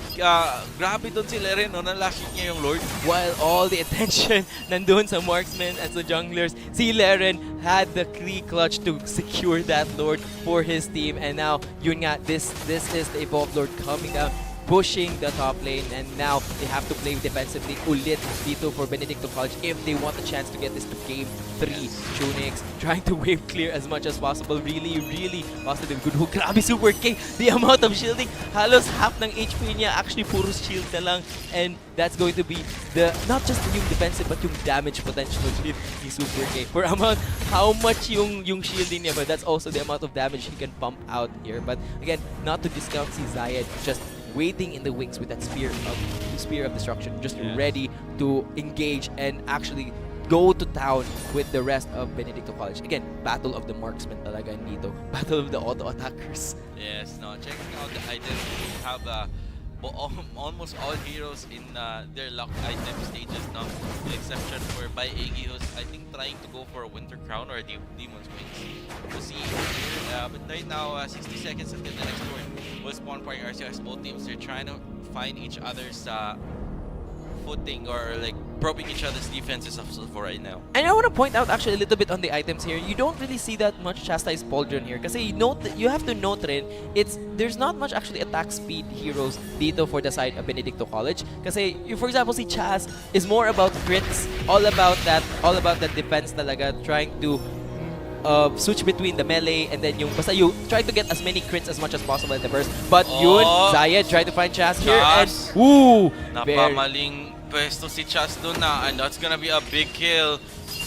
grabe doon si Leren, no? Nalashit niya yung Lord. While all the attention nandun sa marksmen at sa junglers, si Leren had the key clutch to secure that Lord for his team. And now, yun nga, this is the Evolved Lord coming down, pushing the top lane, and now they have to play defensively ulit dito for Benedicto College if they want a chance to get this to game 3. Chunix trying to wave clear as much as possible. Really positive. Good hook. Grabe, Super K. The amount of shielding. Halos half ng HP niya. Actually, puro shield na lang. And that's going to be not just yung defensive but yung damage potential ni Super K. For how much yung shielding niya, but that's also the amount of damage he can pump out here. But again, not to discount si Zayed, just waiting in the wings with that spear of destruction, just ready to engage and actually go to town with the rest of Benedicto College. Again, battle of the marksmen talaga dito. Battle of the auto attackers. Yes, no, checking out the items, we have almost all heroes in their locked item stages now, with exception for by Iggy, who's I think trying to go for a Winter Crown or a Demon's Wings. We'll see here, but right now 60 seconds until the next turn will spawn for RCS. Both teams, they're trying to find each other's footing or like probing each other's defenses of for right now. And I want to point out actually a little bit on the items here. You don't really see that much Chastise Pauldron here kasi you have to note rin, there's not much actually attack speed heroes dito for the side of Benedicto College kasi for example si Chas is more about crits, all about that defense talaga, trying to switch between the melee and then basta you try to get as many crits as much as possible in the burst. But yun, Zayed try to find Chas here and napamaling pwesto si Chas doon na, and that's gonna be a big kill.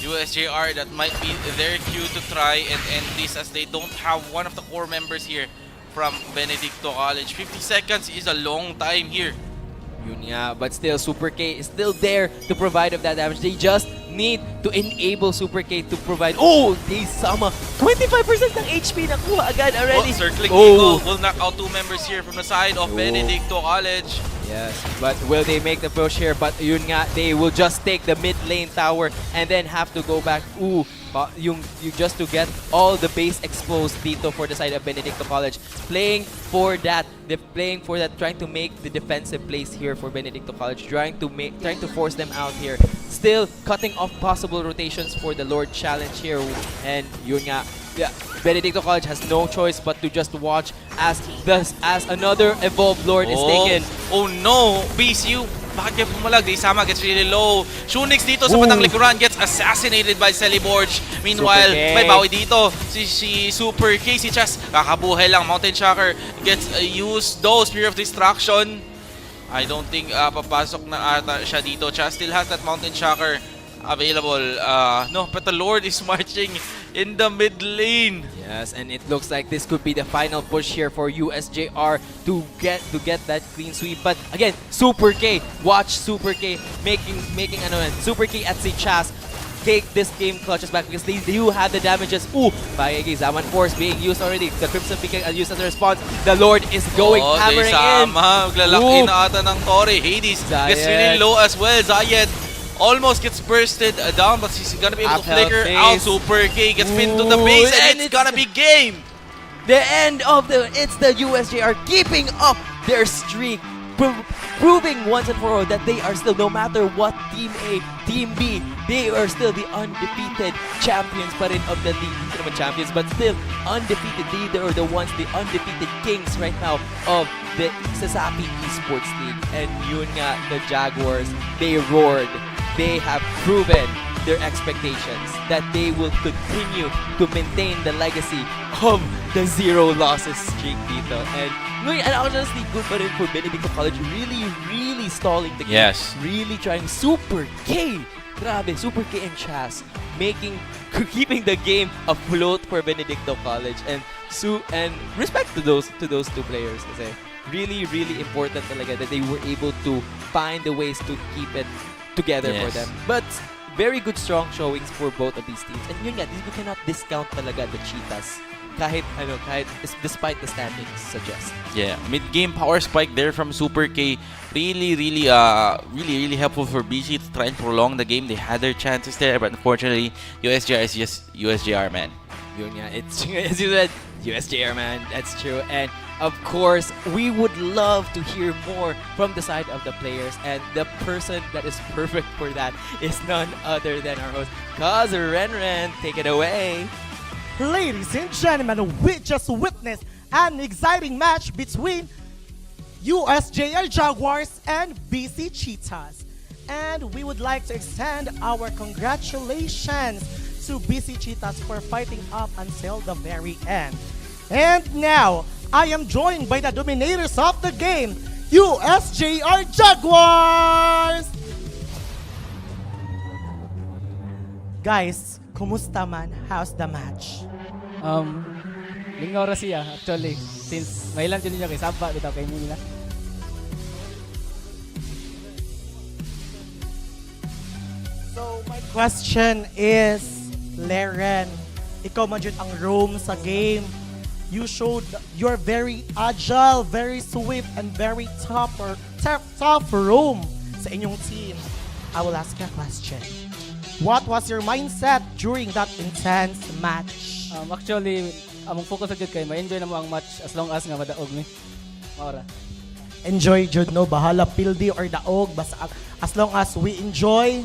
USJ-R, that might be their cue to try and end this as they don't have one of the core members here from Benedicto College. 50 seconds is a long time here. Yun nga, but still Super K is still there to provide of that damage. They just need to enable Super K to provide. Oh, Daysama, 25% ng HP nakuha agad already. Circling Eagle will knock out 2 members here from the side of Benedicto College. Yes, but will they make the push here? But yun nga, they will just take the mid lane tower and then have to go back. You just to get all the base exposed dito for the side of Benedicto College. Playing for that, trying to make the defensive plays here for Benedicto College, trying to force them out here. Still cutting off possible rotations for the Lord challenge here, and yun nga, Benedicto College has no choice but to just watch as another Evolved Lord is taken. Oh no, BCU, bakit kayo pumalag? Daysama gets really low. Shunix dito sa patang likuran gets assassinated by Celiborg. Meanwhile, may bawi dito si Super K, si Chas kakabuhay lang. Mountain Shocker gets used though, Spear of Destruction. I don't think papasok na ata siya dito. Chas still has that Mountain Shocker available. No, but the Lord is marching in the mid lane. Yes, and it looks like this could be the final push here for USJ-R to get that clean sweep. But again, Super K, watch Super K making Super K at si Chas take this game clutches back because they do have the damages. Bayagi, Zaman Force being used already. The Crimson Peak used as a response. The Lord is going, hammering in. Maglalaki na ata ng Tori. Hades gets really low as well. Zayed almost gets bursted down, but he's gonna be able to flicker out. Super K gets pinned to the base, and it's gonna be game. The end of it's the USJ-R keeping up their streak, proving once and for all that they are still, no matter what Team A, Team B, they are still the undefeated champions pa rin of the league. Hindi naman champions, but still undefeated leader, or the undefeated kings right now of the Sasapi Esports League. And yun nga, the Jaguars, they roared. They have proven their expectations that they will continue to maintain the legacy of the 0 losses streak dito. And honestly, good pa rin for Benedicto College. Really really stalling the game. Yes. Really trying. Super K! Grabe, Super K and Chas keeping the game afloat for Benedicto College. And respect to those two players kasi really important talaga that they were able to find the ways to keep it together for Yes. them. But very good strong showings for both of these teams. And yun nga, we cannot discount talaga the Cheetahs kahit despite the standings suggest. Yeah, mid-game power spike there from Super K. Really helpful for BC to try and prolong the game. They had their chances there, but unfortunately, USJ-R is just USJ-R, man. Yun nga, it's as you said, USJ-R, man. That's true. And of course, we would love to hear more from the side of the players. And the person that is perfect for that is none other than our host, Kaz Renren. Take it away. Ladies and gentlemen, we just witnessed an exciting match between USJ-R Jaguars and BC Cheetahs. And we would like to extend our congratulations to BC Cheetahs for fighting up until the very end. And now, I am joined by the dominators of the game, USJ-R Jaguars! Guys, kumusta man? How's the match? Lingaw ra siya actually since mailan jud niya kay Saba bitaw kay nila. So my question is, Leren, ikaw man jud ang roam sa game. You showed you're very agile, very swift, and very tough roam sa inyong team. I will ask you a question. What was your mindset during that intense match? Actually among focus jud kay ma-enjoy na mo ang match as long as nga madaog mi. Maora. Enjoy jud no, bahala pildi or daog, basta as long as we enjoy,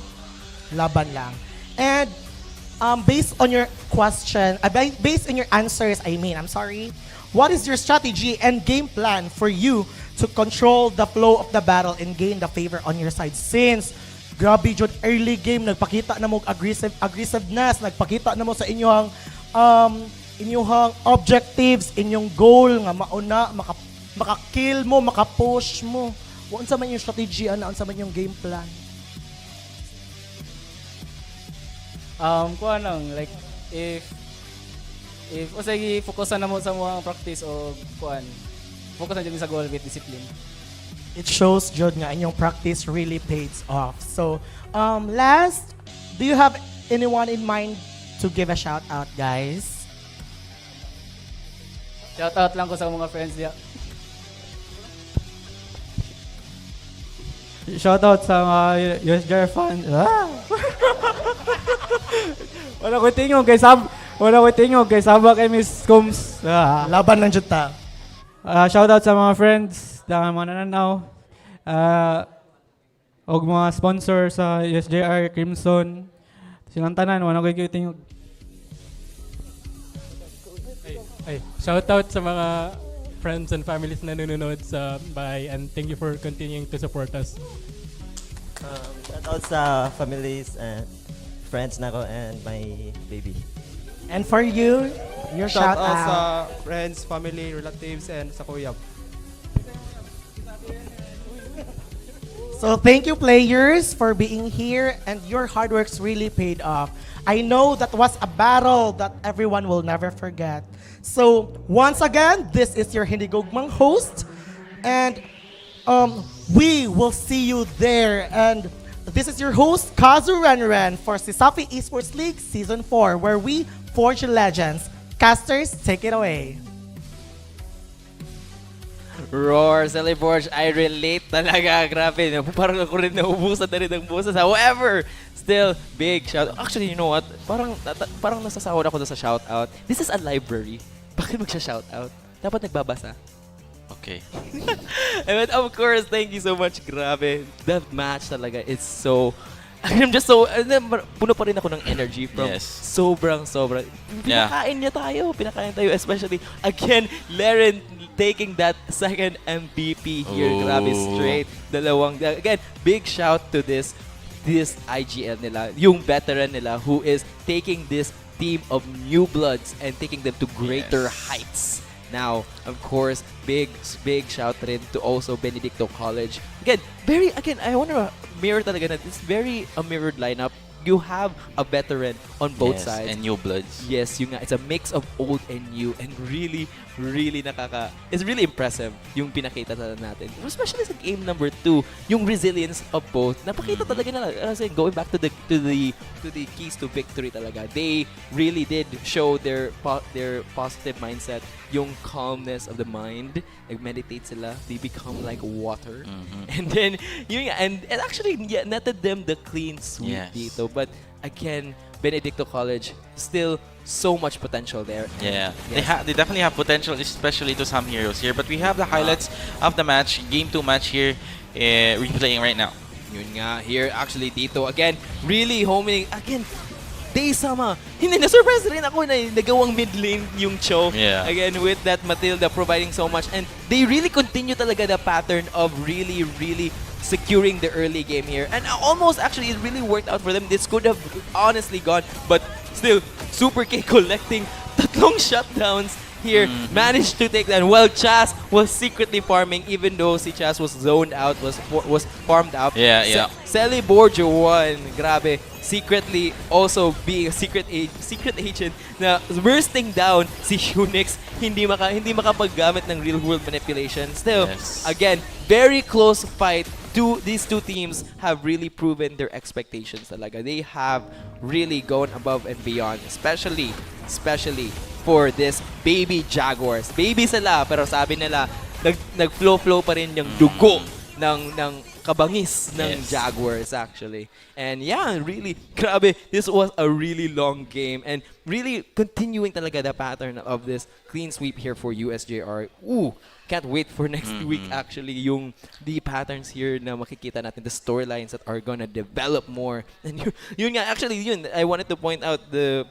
laban lang. And based on your question, based on your answers, I'm sorry, what is your strategy and game plan for you to control the flow of the battle and gain the favor on your side? Since grabe jud early game, nagpakita na mo aggressiveness, nagpakita na mo sa inyong objectives, inyong goal nga mauna maka-kill mo, maka-push mo. Unsa man yung strategy, unsa man yung game plan? Kuha lang like if usay fokusan na mo sa mga practice o kuan focus na jud sa goal with discipline. It shows jud nga inyong practice really pays off. So, last, do you have anyone in mind to give a shout out, guys? Shout out lang ko sa mga friends diya. Shout out sa mga USJ-R fans. Wala ko tingog kay Saba kay Miss Combs. Laban lang jud ta. Shout out sa mga friends, sa mga nananaw. Og mga sponsor sa USJ-R, Crimson. Silang tanan, wala ko tingog. Ay, shout out sa mga friends and families na nanonood sa bahay, and thank you for continuing to support us. Shout out sa families and friends nako and my baby. And for you, your shout out sa out. friends, family, relatives, and sa kuya. So thank you, players, for being here, and your hard work's really paid off. I know that was a battle that everyone will never forget. So once again, this is your Hindigugmang host, and we will see you there. And this is your host, Kazu Renren, for Sisafi Esports League Season 4, where we forge legends. Casters, take it away. Roar, Celeborge, I relate talaga. Grabe, parang ako rin naubusan na rin ng boses. However, still, big shout. Actually, you know what? Parang nasasahod ako sa shoutout. This is a library. Bakit magsha-shoutout? Dapat nagbabasa. Okay. And of course, thank you so much. Grabe. That match talaga is so... I'm just so... Puno pa rin ako ng energy from sobrang. Yeah. Pinakain tayo. Especially, again, Leren taking that second MVP here. Grabe, straight. Again, big shout to this IGL nila. Yung veteran nila who is taking this team of new bloods and taking them to greater heights. Now, of course, big shout rin to also Benedicto College. Again, I want to mirror talaga na this very a mirrored lineup. You have a veteran on both Yes, sides. and new bloods. Yes, yung nga, it's a mix of old and new, and really it's really impressive yung pinakita natin. Especially sa game number 2, yung resilience of both. Napakita talaga nila, kasi going back to the keys to victory talaga. They really did show their positive mindset, yung calmness of the mind. Nag-meditate sila, they become like water. And then yun nga, and actually netted them the clean sweep Yes. dito. But again, Benedicto College, still so much potential there. Yeah, Yes. they definitely have potential, especially to some heroes here. But we have the highlights of the match, Game 2 match here, replaying right now. Yun nga, here actually dito, again, really homing, again, Daysama. Hindi, na-surprise rin ako na nagawang mid lane yung Cho. Yeah. Again, with that Matilda providing so much. And they really continue talaga the pattern of really securing the early game here. And almost actually, it really worked out for them. This could have honestly gone. But still, Super K collecting tatlong shutdowns here. Managed to take that. While Chas was secretly farming, even though si Chas was zoned out, was farmed out. Yeah. Selly Borjo won. Grabe. Secretly also being a secret agent na bursting down si Unix, hindi makapaggamit ng real world manipulation. Still, Yes. again, very close fight. These two teams have really proven their expectations talaga. They have really gone above and beyond, especially for this baby Jaguars. Baby sila, pero sabi nila, nag-flow pa rin yung dugo ng kabangis ng Yes. Jaguars actually. And yeah, really, grabe, this was a really long game and really continuing talaga the pattern of this clean sweep here for USJ-R. Ooh, can't wait for next week actually yung the patterns here na makikita natin, the storylines that are gonna develop more. And yun nga, actually yun, I wanted to point out the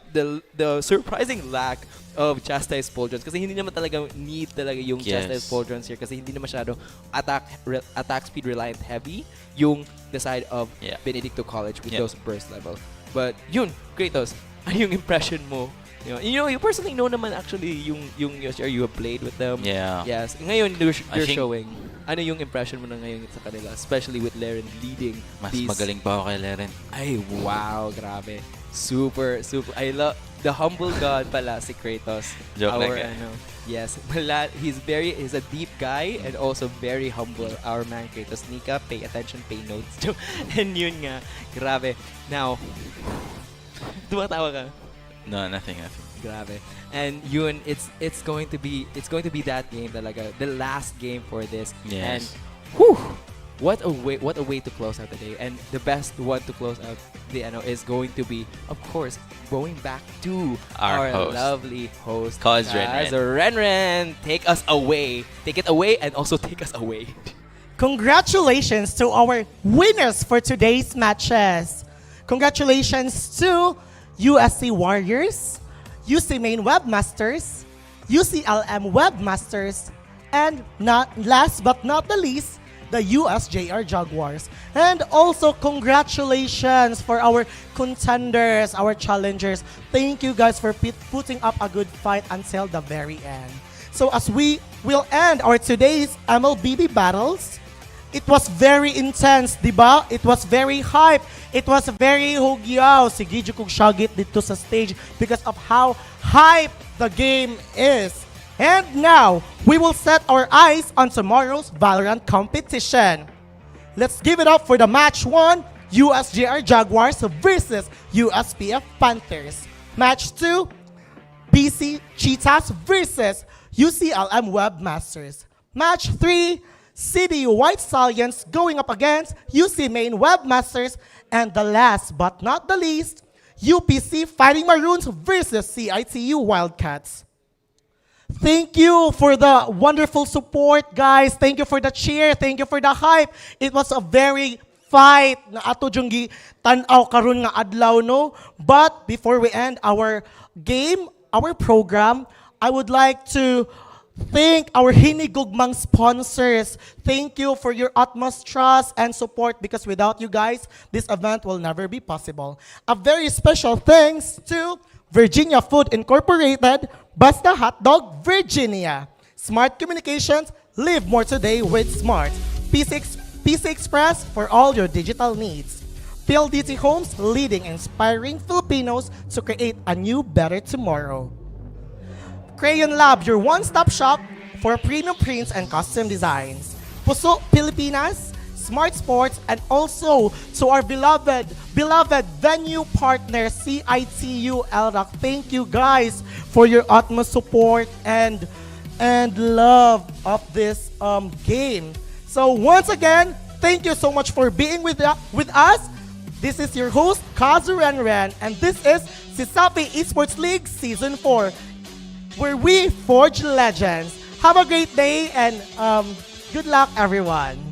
surprising lack of Chastise Pauldrons kasi hindi naman talaga need talaga yung Yes. Chastise Pauldrons here kasi hindi na masyado attack speed reliant heavy yung the side of Yeah. Benedicto College with Yeah. those burst level. But yun, Kratos, ano yung impression mo? You personally know naman actually yung USR, you have played with them. Yeah. Yes. Ngayon, they're think- showing. Ano yung impression mo na ngayon sa kanila? Especially with Laren leading Mas these... magaling pa ako kay Leren. Ay, wow, grabe. Super. I love the humble god pala si Kratos. Joke lang yan. Yes, he's a deep guy and also very humble. Our man Kratos. Nika, pay attention, pay notes. And yun nga, grabe. Now, tumatawa ka. No, nothing. Grabe. And yun, it's going to be that game talaga, the last game for this. Yes. And whew, what a way to close out the day. And the best one to close out the is going to be, of course, going back to Our host. lovely host, Kaz Renren. Renren. Take us away. Take it away and also take us away. Congratulations to our winners for today's matches. Congratulations to USC Warriors, UC Main Webmasters, UCLM Webmasters, and last but not the least, the USJ-R Jaguars. And also congratulations for our contenders, our challengers. Thank you guys for putting up a good fight until the very end. So as we will end our today's MLBB battles, it was very intense, diba? It was very hype. It was very hugyaw. Si Gidyo kong shagit dito sa stage because of how hype the game is. And now, we will set our eyes on tomorrow's Valorant competition. Let's give it up for the match 1, USJ-R Jaguars versus USPF Panthers. Match 2, BC Cheetahs versus UCLM Webmasters. Match 3, City White Stallions going up against UC Main Webmasters. And the last but not the least, UPC Fighting Maroons versus CITU Wildcats. Thank you for the wonderful support, guys. Thank you for the cheer. Thank you for the hype. It was a very fight na ato jung tan-aw karon nga adlaw, no? But before we end our game, our program, I would like to thank our hinigugmang sponsors. Thank you for your utmost trust and support because without you guys, this event will never be possible. A very special thanks to Virginia Food Incorporated, Basta Hotdog, Virginia. Smart Communications, live more today with Smart. PC Express for all your digital needs. PLDT Homes, leading inspiring Filipinos to create a new, better tomorrow. Crayon Lab, your one-stop shop for premium prints and custom designs. Puso Pilipinas, Smart Sports, and also to our beloved venue partner, CITU LRAC. Thank you guys for your utmost support and love of this game. So once again, thank you so much for being with us. This is your host, Kazu Renren, and this is Sisapi Esports League Season 4, where we forge legends. Have a great day and good luck, everyone.